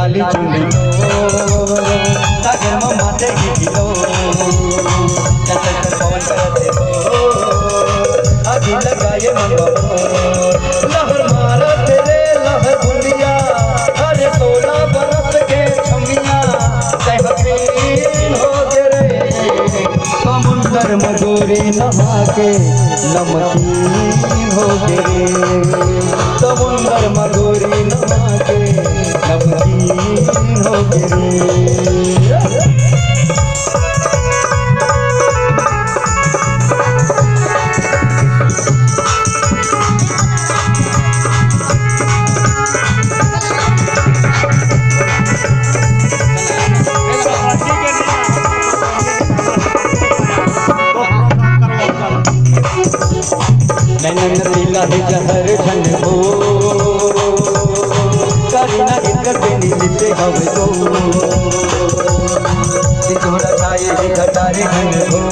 लाली चुंडी सागर में माटे गिलो पवन करते हो अभी लगाए मंगो लहर मारा तेरे लहर बुलिया अरे 16 बरस के छमिया सहबीन हो तेरे समुंदर में गोरी नहा के नमकीन हो तेरे समुंदर में गोरी नहा के नमकीन हो तेरे। नैनन दिला है जहर ठंड हो करीना गिर बेनी लिपे हवे तो सिंदूर छाए घटारे घन हो